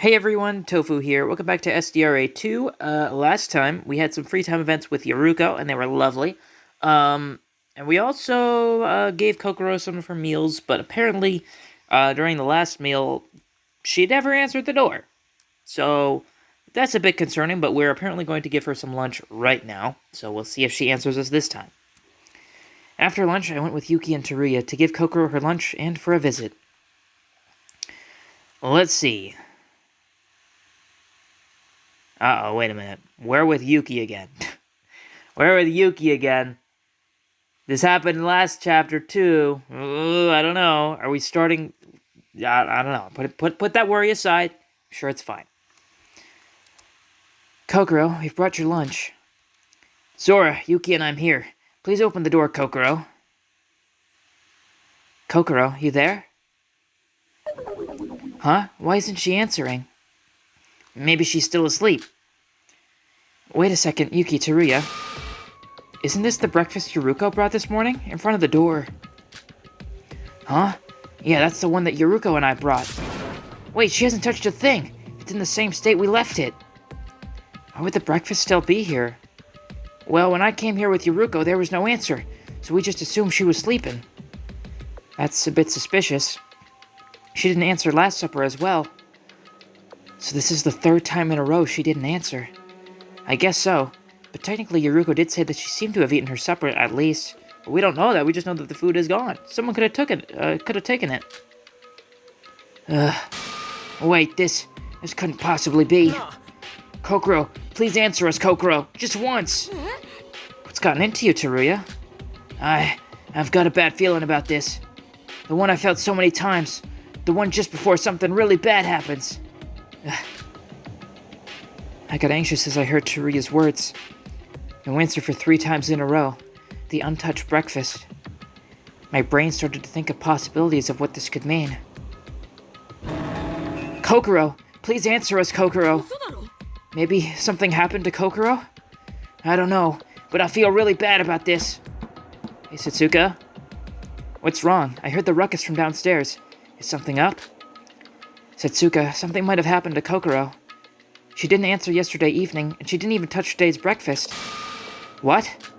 Hey everyone, Tofu here. Welcome back to SDRA2. Last time, we had some free time events with Yoruko, and they were lovely. And we also gave Kokoro some of her meals, but apparently, during the last meal, she never answered the door. So, that's a bit concerning, but we're apparently going to give her some lunch right now, so we'll see if she answers us this time. After lunch, I went with Yuki and Teruya to give Kokoro her lunch and for a visit. Let's see. Uh-oh, wait a minute. We're with Yuki again. We're with Yuki again. This happened last chapter, too. I don't know. Are we starting... I don't know. Put that worry aside. I'm sure it's fine. Kokoro, we've brought your lunch. Zora, Yuki and I'm here. Please open the door, Kokoro. Kokoro, you there? Huh? Why isn't she answering? Maybe she's still asleep. Wait a second, Yuki, Teruya. Isn't this the breakfast Yoruko brought this morning? In front of the door. Huh? Yeah, that's the one that Yoruko and I brought. Wait, she hasn't touched a thing. It's in the same state we left it. Why would the breakfast still be here? Well, when I came here with Yoruko, there was no answer, so we just assumed she was sleeping. That's a bit suspicious. She didn't answer last supper as well. So this is the third time in a row she didn't answer. I guess so, but technically Yoruko did say that she seemed to have eaten her supper at least. But we don't know that, we just know that the food is gone. Someone could have taken it. Wait, this couldn't possibly be. Kokoro, please answer us, Kokoro, just once. What's gotten into you, Teruya? I've got a bad feeling about this. The one I felt so many times. The one just before something really bad happens. I got anxious as I heard Teruya's words. No answer for 3 times in a row. The untouched breakfast. My brain started to think of possibilities of what this could mean. Kokoro! Please answer us, Kokoro! Maybe something happened to Kokoro? I don't know, but I feel really bad about this. Hey, Satsuka? What's wrong? I heard the ruckus from downstairs. Is something up? Satsuka, something might have happened to Kokoro. She didn't answer yesterday evening, and she didn't even touch today's breakfast. What?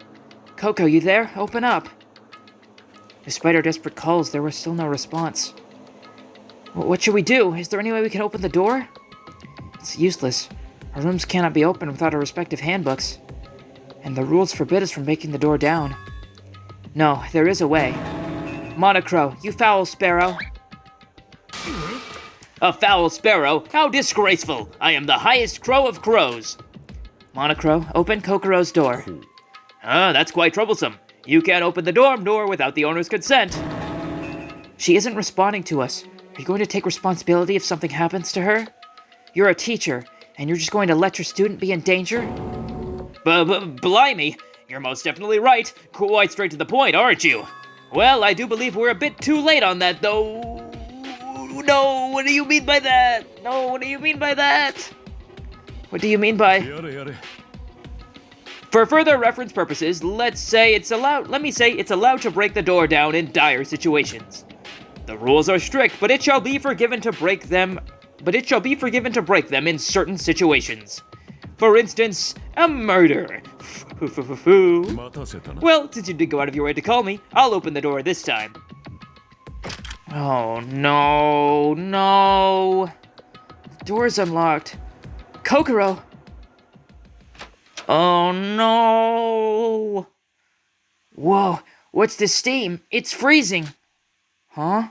Koko, you there? Open up. Despite our desperate calls, there was still no response. What should we do? Is there any way we can open the door? It's useless. Our rooms cannot be opened without our respective handbooks. And the rules forbid us from breaking the door down. No, there is a way. Monocro, you foul sparrow. A foul sparrow? How disgraceful! I am the highest crow of crows! Monocro, open Kokoro's door. That's quite troublesome. You can't open the dorm door without the owner's consent. She isn't responding to us. Are you going to take responsibility if something happens to her? You're a teacher, and you're just going to let your student be in danger? Blimey! You're most definitely right. Quite straight to the point, aren't you? Well, I do believe we're a bit too late on that, though. No, what do you mean by that? No, what do you mean by that? What do you mean by... For further reference purposes, let me say it's allowed to break the door down in dire situations. The rules are strict, but it shall be forgiven to break them in certain situations. For instance, a murder. Well, since you did go out of your way to call me, I'll open the door this time. Oh, no. The door's unlocked. Kokoro! Oh, no. Whoa, what's this steam? It's freezing. Huh?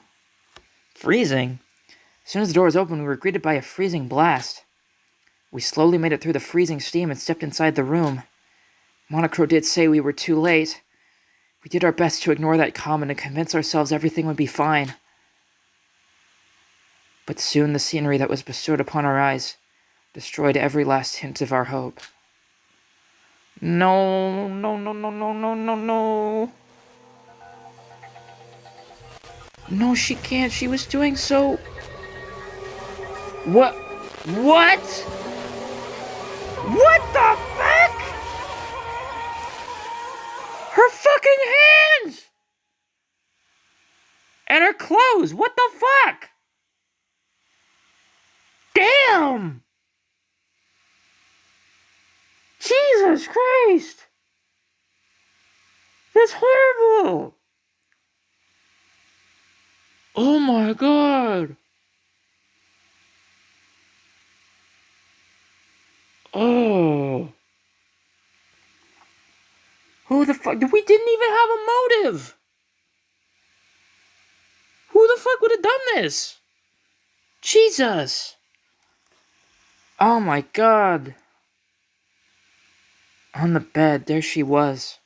Freezing? As soon as the door was open, we were greeted by a freezing blast. We slowly made it through the freezing steam and stepped inside the room. Monocro did say we were too late. We did our best to ignore that comment and convince ourselves everything would be fine. But soon the scenery that was bestowed upon our eyes destroyed every last hint of our hope. No. No, she can't. She was doing so... What? What the fuck? Her fucking hands! And her clothes! What the fuck? Damn! Damn! Jesus Christ! That's horrible! Oh my god! Oh. Who the fuck? We didn't even have a motive! Who the fuck would have done this? Jesus! Oh my god. On the bed, there she was,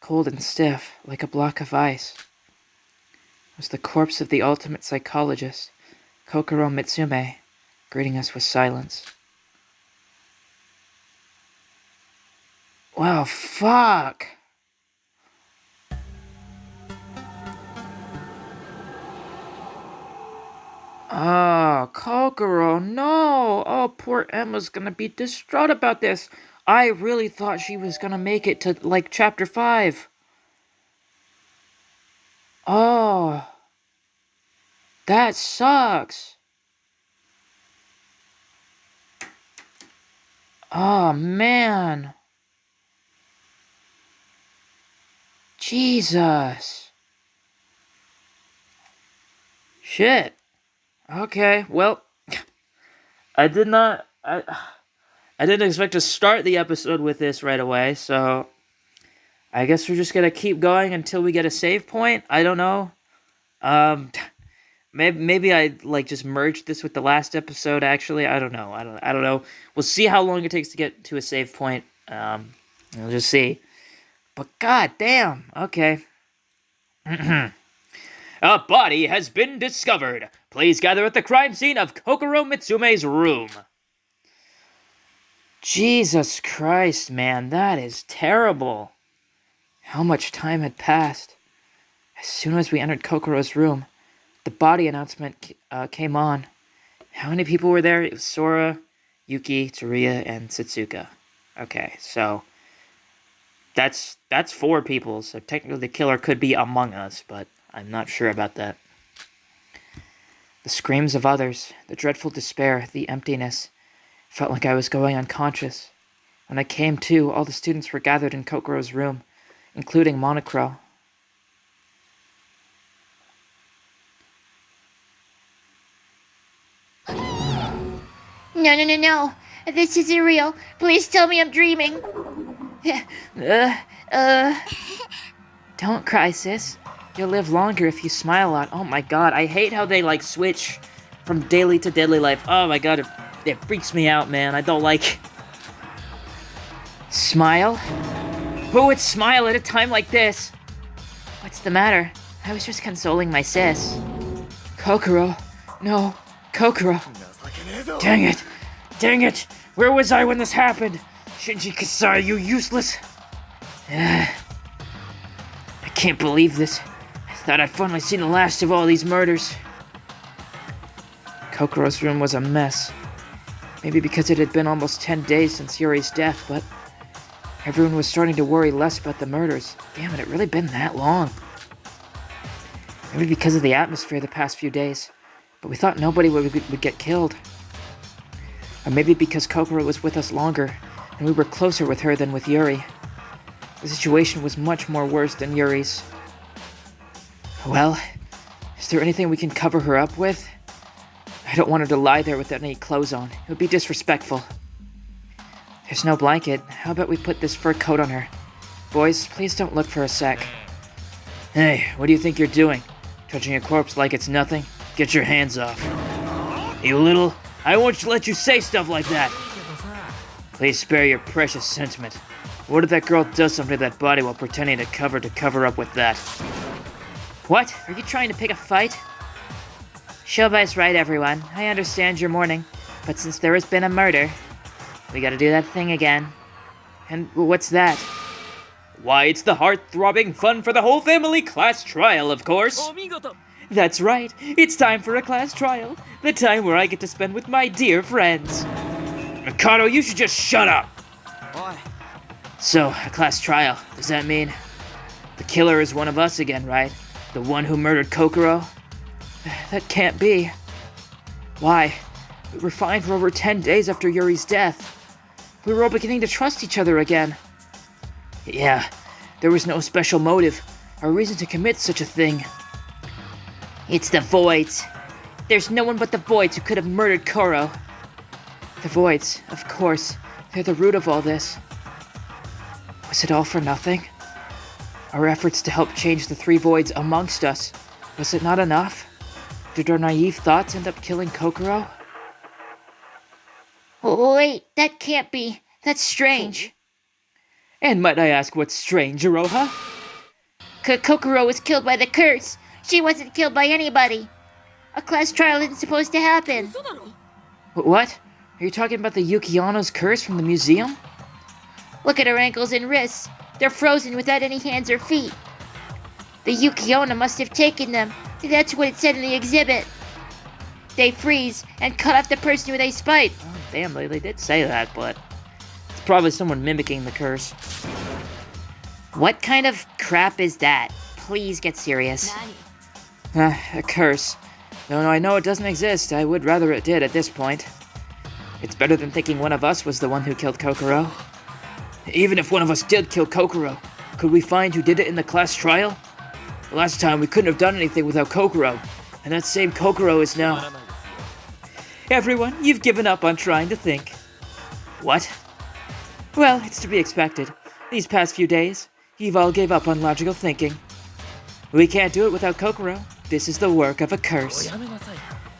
cold and stiff, like a block of ice. It was the corpse of the ultimate psychologist, Kokoro Mitsume, greeting us with silence. Wow, fuck! Oh, Kokoro, no! Oh, poor Emma's gonna be distraught about this. I really thought she was gonna make it to, like, chapter 5. Oh. That sucks. Oh, man. Jesus. Shit. Okay, well, I didn't expect to start the episode with this right away, so I guess we're just gonna keep going until we get a save point. I don't know. Maybe I like just merged this with the last episode. Actually, I don't know. I don't know. We'll see how long it takes to get to a save point. We'll just see. But god damn. Okay. A body has been discovered. Please gather at the crime scene of Kokoro Mitsume's room. Jesus Christ, man, that is terrible. How much time had passed? As soon as we entered Kokoro's room, the body announcement came on. How many people were there? It was Sora, Yuki, Tsuruya, and Setsuka. Okay, so that's 4 people, so technically the killer could be among us, but I'm not sure about that. The screams of others, the dreadful despair, the emptiness. Felt like I was going unconscious. When I came to, all the students were gathered in Kokoro's room, including Monocro. No. This isn't real. Please tell me I'm dreaming. Don't cry, sis. You'll live longer if you smile a lot. Oh my god, I hate how they, like, switch from daily to deadly life. Oh my god, it freaks me out, man. I don't like... Smile? Who would smile at a time like this? What's the matter? I was just consoling my sis. Kokoro. No, Kokoro. Dang it! Where was I when this happened? Shinji Kasai, you useless! I can't believe this. I thought I'd finally seen the last of all these murders. Kokoro's room was a mess. Maybe because it had been almost 10 days since Yuri's death, but everyone was starting to worry less about the murders. Damn it, it really been that long. Maybe because of the atmosphere the past few days, but we thought nobody would get killed. Or maybe because Kokoro was with us longer, and we were closer with her than with Yuri. The situation was much more worse than Yuri's. Well, is there anything we can cover her up with? I don't want her to lie there without any clothes on. It would be disrespectful. There's no blanket. How about we put this fur coat on her? Boys, please don't look for a sec. Hey, what do you think you're doing? Touching a corpse like it's nothing? Get your hands off. You little... I won't let you say stuff like that. Please spare your precious sentiment. What if that girl does something to that body while pretending to cover up with that? What? Are you trying to pick a fight? Shoba's right, everyone. I understand your mourning, but since there has been a murder, we gotta do that thing again. And what's that? Why, it's the heart-throbbing fun for the whole family class trial, of course. That's right. It's time for a class trial. The time where I get to spend with my dear friends. Mikado, you should just shut up. Why? So, a class trial. Does that mean the killer is one of us again, right? The one who murdered Kokoro? That can't be. Why? We were fine for over 10 days after Yuri's death. We were all beginning to trust each other again. Yeah, there was no special motive or reason to commit such a thing. It's the Voids. There's no one but the Voids who could have murdered Koro. The Voids, of course, they're the root of all this. Was it all for nothing? Our efforts to help change the three Voids amongst us, was it not enough? Did our naive thoughts end up killing Kokoro? Oh, wait, that can't be. That's strange. And might I ask what's strange, Iroha? Kokoro was killed by the curse. She wasn't killed by anybody. A class trial isn't supposed to happen. What? Are you talking about the Yuki Anno's curse from the museum? Look at her ankles and wrists. They're frozen without any hands or feet. The Yuki Onna must have taken them. That's what it said in the exhibit. They freeze and cut off the person who they spite. Oh, damn, they did say that, but it's probably someone mimicking the curse. What kind of crap is that? Please get serious. A curse. Though I know it doesn't exist, I would rather it did at this point. It's better than thinking one of us was the one who killed Kokoro. Even if one of us did kill Kokoro, could we find who did it in the class trial? Last time we couldn't have done anything without Kokoro, and that same Kokoro is now... Everyone, you've given up on trying to think. What? Well, it's to be expected. These past few days, you've all gave up on logical thinking. We can't do it without Kokoro. This is the work of a curse.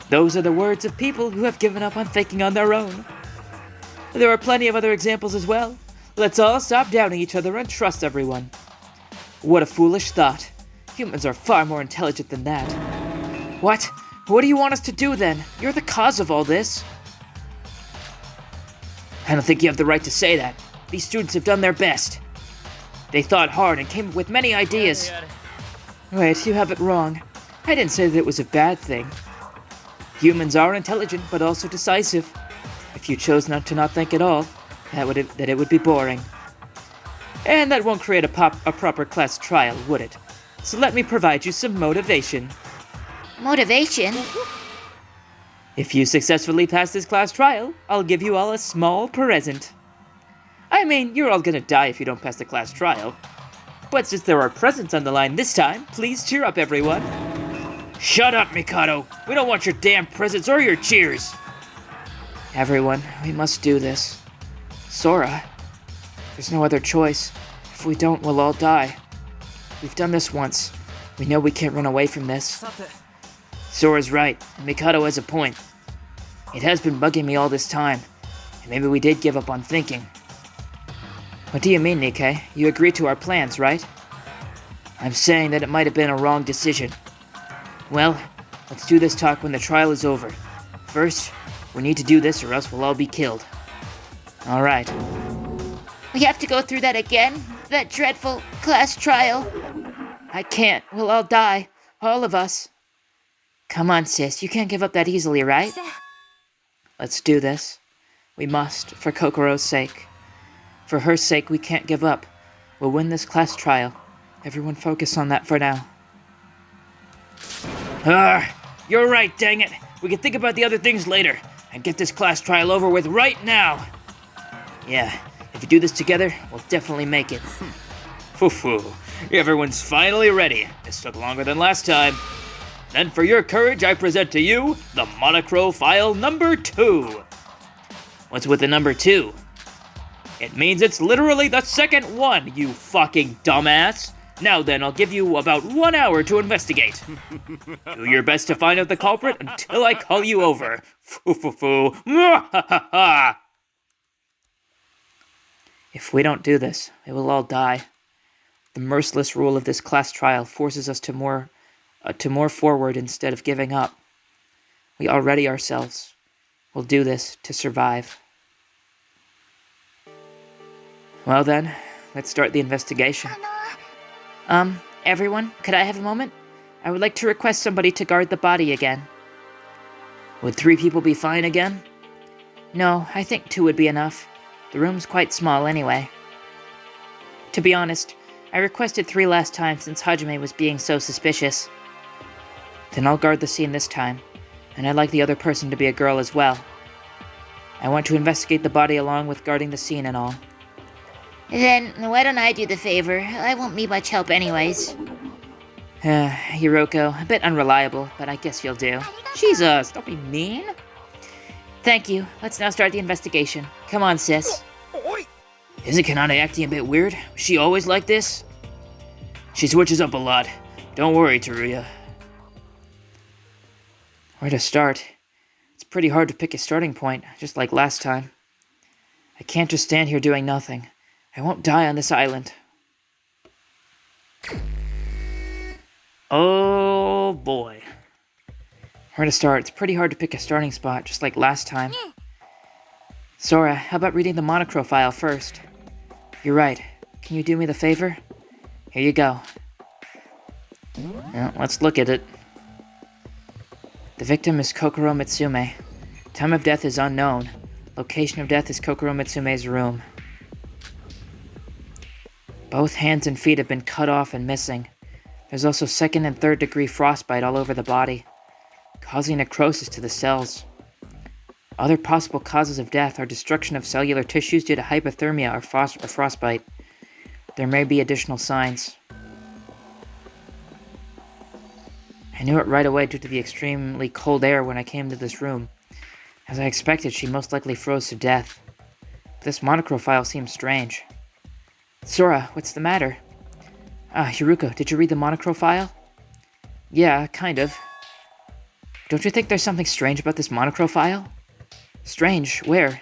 Those are the words of people who have given up on thinking on their own. There are plenty of other examples as well. Let's all stop doubting each other and trust everyone. What a foolish thought. Humans are far more intelligent than that. What? What do you want us to do then? You're the cause of all this. I don't think you have the right to say that. These students have done their best. They thought hard and came up with many ideas. Wait, you have it wrong. I didn't say that it was a bad thing. Humans are intelligent, but also decisive. If you chose not to think at all, that it would be boring. And that won't create a proper class trial, would it? So let me provide you some motivation. Motivation? If you successfully pass this class trial, I'll give you all a small present. I mean, you're all gonna die if you don't pass the class trial. But since there are presents on the line this time, please cheer up, everyone. Shut up, Mikado! We don't want your damn presents or your cheers! Everyone, we must do this. Sora, there's no other choice. If we don't, we'll all die. We've done this once. We know we can't run away from this. Sora's right, and Mikado has a point. It has been bugging me all this time, and maybe we did give up on thinking. What do you mean, Nikkei? You agreed to our plans, right? I'm saying that it might have been a wrong decision. Well, let's do this talk when the trial is over. First, we need to do this or else we'll all be killed. Alright. We have to go through that again? That dreadful class trial? I can't. We'll all die. All of us. Come on, sis. You can't give up that easily, right? Let's do this. We must, for Kokoro's sake. For her sake, we can't give up. We'll win this class trial. Everyone focus on that for now. You're right, dang it. We can think about the other things later, and get this class trial over with right now. Yeah, if we do this together, we'll definitely make it. Foo-foo. Everyone's finally ready. This took longer than last time. Then for your courage, I present to you the Monochrome file number 2. What's with the number 2? It means it's literally the second one, you fucking dumbass. Now then, I'll give you about 1 hour to investigate. Do your best to find out the culprit until I call you over. Foo-foo-foo. If we don't do this, we will all die. The merciless rule of this class trial forces us to more forward instead of giving up. We are ready ourselves. We'll do this to survive. Well then, let's start the investigation. Everyone, could I have a moment? I would like to request somebody to guard the body again. Would 3 people be fine again? No, I think 2 would be enough. The room's quite small anyway. To be honest, I requested 3 last time since Hajime was being so suspicious. Then I'll guard the scene this time, and I'd like the other person to be a girl as well. I want to investigate the body along with guarding the scene and all. Then why don't I do the favor? I won't need much help anyways. Hiroko, a bit unreliable, but I guess you'll do. Jesus, don't be mean. Thank you. Let's now start the investigation. Come on, sis. Isn't Kanade acting a bit weird? Was she always like this? She switches up a lot. Don't worry, Teruya. Where to start? It's pretty hard to pick a starting point, just like last time. I can't just stand here doing nothing. I won't die on this island. Oh boy. Where to start? It's pretty hard to pick a starting spot, just like last time. Sora, how about reading the monochrome file first? You're right. Can you do me the favor? Here you go. Well, let's look at it. The victim is Kokoro Mitsume. Time of death is unknown. Location of death is Kokoro Mitsume's room. Both hands and feet have been cut off and missing. There's also second and third degree frostbite all over the body, causing necrosis to the cells. Other possible causes of death are destruction of cellular tissues due to hypothermia or frostbite. There may be additional signs. I knew it right away due to the extremely cold air when I came to this room. As I expected, she most likely froze to death. This monochrome file seems strange. Sora, what's the matter? Hiruko, did you read the monochrome file? Yeah, kind of. Don't you think there's something strange about this monochrome file? Strange? Where?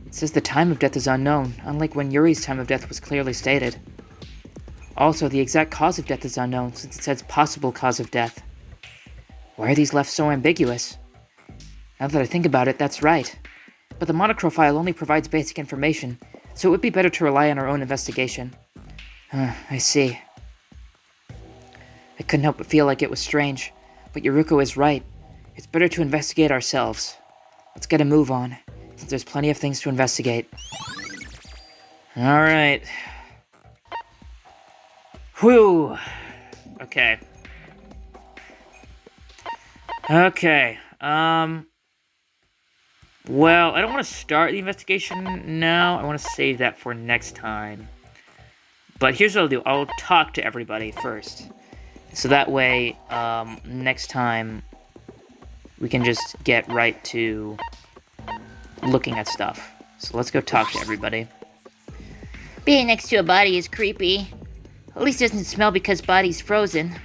It says the time of death is unknown, unlike when Yuri's time of death was clearly stated. Also, the exact cause of death is unknown, since it says possible cause of death. Why are these left so ambiguous? Now that I think about it, that's right. But the monochrome file only provides basic information, so it would be better to rely on our own investigation. I see. I couldn't help but feel like it was strange, but Yuruko is right. It's better to investigate ourselves. Let's get a move on, since there's plenty of things to investigate. Alright. Whew. Okay. Well, I don't want to start the investigation now. I want to save that for next time. But here's what I'll do. I'll talk to everybody first. So that way, next time, we can just get right to looking at stuff. So let's go talk to everybody. Being next to a body is creepy. At least it doesn't smell because body's frozen.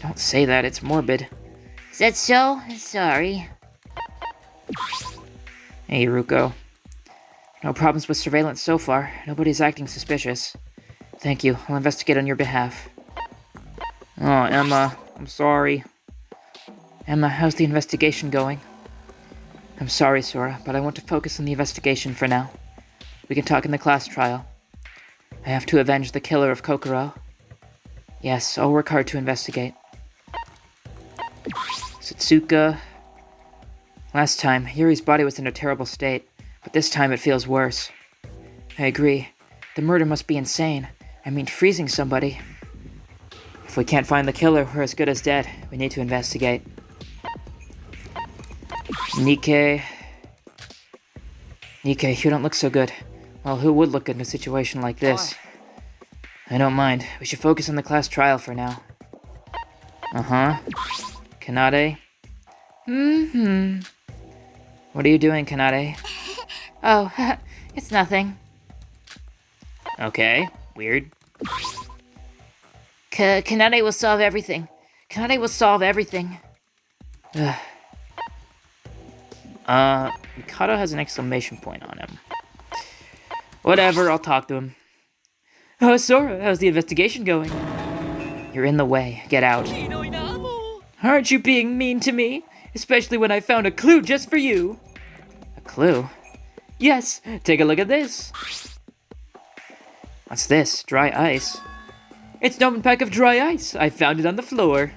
Don't say that, it's morbid. Is that so? Sorry. Hey, Ruko. No problems with surveillance so far. Nobody's acting suspicious. Thank you. I'll investigate on your behalf. Oh, Emma. I'm sorry. Emma, how's the investigation going? I'm sorry, Sora, but I want to focus on the investigation for now. We can talk in the class trial. I have to avenge the killer of Kokoro. Yes, I'll work hard to investigate. Satsuka. Last time, Yuri's body was in a terrible state, but this time it feels worse. I agree. The murder must be insane. I mean, freezing somebody. If we can't find the killer, we're as good as dead. We need to investigate. Nikkei, you don't look so good. Well, who would look good in a situation like this? I don't mind. We should focus on the class trial for now. Uh-huh. Kanade? What are you doing, Kanade? Oh, it's nothing. Okay, weird. Kanade will solve everything. Kanade will solve everything. Mikado has an exclamation point on him. Whatever, I'll talk to him. Oh, Sora, how's the investigation going? You're in the way. Get out. Aren't you being mean to me? Especially when I found a clue just for you. A clue? Yes, take a look at this. What's this? Dry ice? It's an open pack of dry ice. I found it on the floor.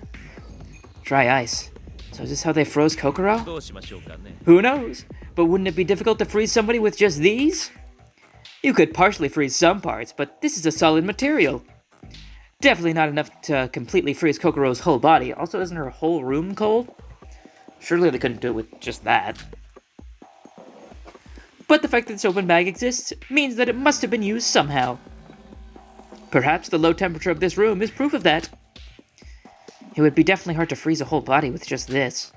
Dry ice? So is this how they froze Kokoro? Who knows? But wouldn't it be difficult to freeze somebody with just these? You could partially freeze some parts, but this is a solid material. Definitely not enough to completely freeze Kokoro's whole body. Also, isn't her whole room cold? Surely they couldn't do it with just that. But the fact that this open bag exists means that it must have been used somehow. Perhaps the low temperature of this room is proof of that. It would be definitely hard to freeze a whole body with just this.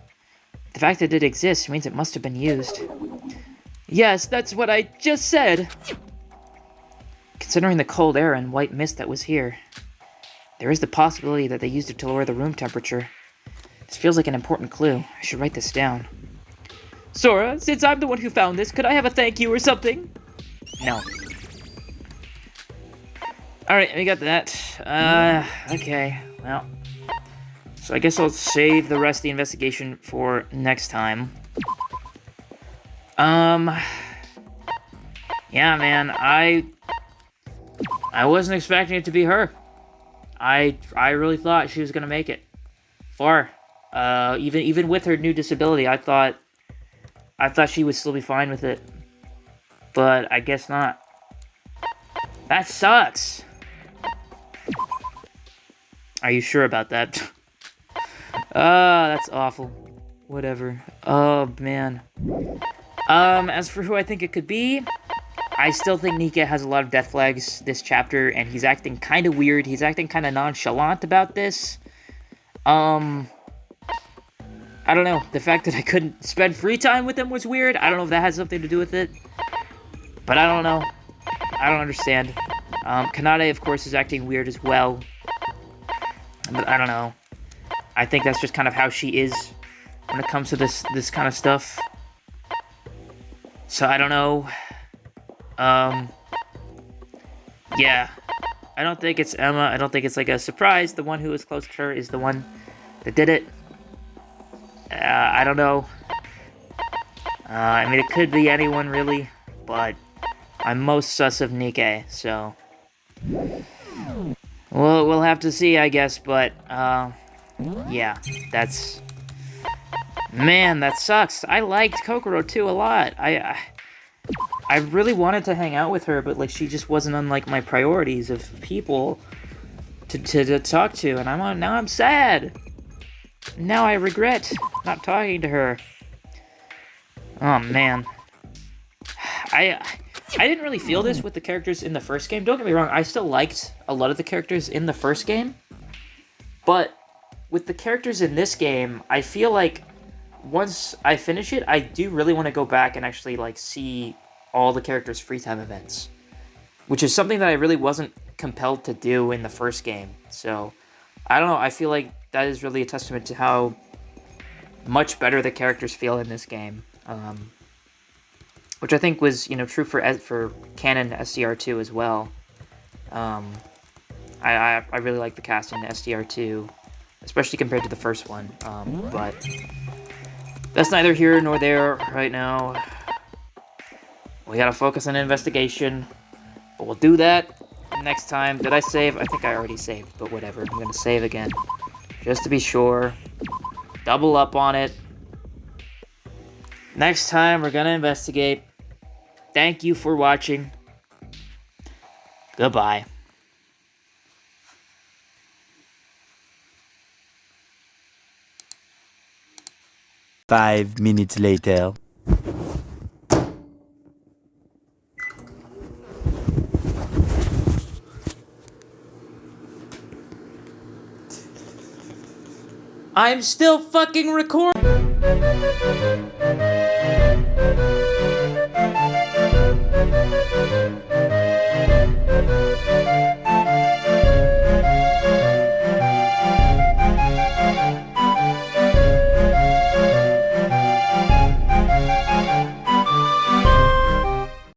The fact that it exists means it must have been used. Yes, that's what I just said. Considering the cold air and white mist that was here, there is the possibility that they used it to lower the room temperature. This feels like an important clue. I should write this down. Sora, since I'm the one who found this, could I have a thank you or something? No. Alright, we got that. Okay, well. So I guess I'll save the rest of the investigation for next time. Yeah, man, I wasn't expecting it to be her. I really thought she was gonna make it far. Even with her new disability, I thought she would still be fine with it. But I guess not. That sucks. Are you sure about that? That's awful. Whatever. Oh, man. As for who I think it could be, I still think Nika has a lot of death flags this chapter, and he's acting kind of weird. He's acting kind of nonchalant about this. I don't know. The fact that I couldn't spend free time with him was weird. I don't know if that has something to do with it. But I don't know. I don't understand. Kanade, of course, is acting weird as well. But I don't know. I think that's just kind of how she is when it comes to this kind of stuff. So I don't know. Yeah. I don't think it's Emma. I don't think it's like a surprise. The one who is close to her is the one that did it. I don't know. I mean, it could be anyone, really. But I'm most sus of Nikke, so... we'll have to see, I guess, but, yeah, that's... Man, that sucks. I liked Kokoro, too, a lot. I really wanted to hang out with her, but, like, she just wasn't on, like, my priorities of people to talk to, and now I'm sad. Now I regret not talking to her. Oh, man. I didn't really feel this with the characters in the first game. Don't get me wrong, I still liked a lot of the characters in the first game. But with the characters in this game, I feel like once I finish it, I do really want to go back and actually, like, see all the characters' free time events. Which is something that I really wasn't compelled to do in the first game. So, I don't know, I feel like that is really a testament to how much better the characters feel in this game. Which I think was, true for canon SDR2 as well. I really like the cast in SDR2, especially compared to the first one. But that's neither here nor there right now. We gotta focus on investigation, but we'll do that next time. Did I save? I think I already saved, but whatever. I'm gonna save again, just to be sure. Double up on it. Next time, we're gonna investigate. Thank you for watching. Goodbye. Five minutes later. I'm still fucking recording.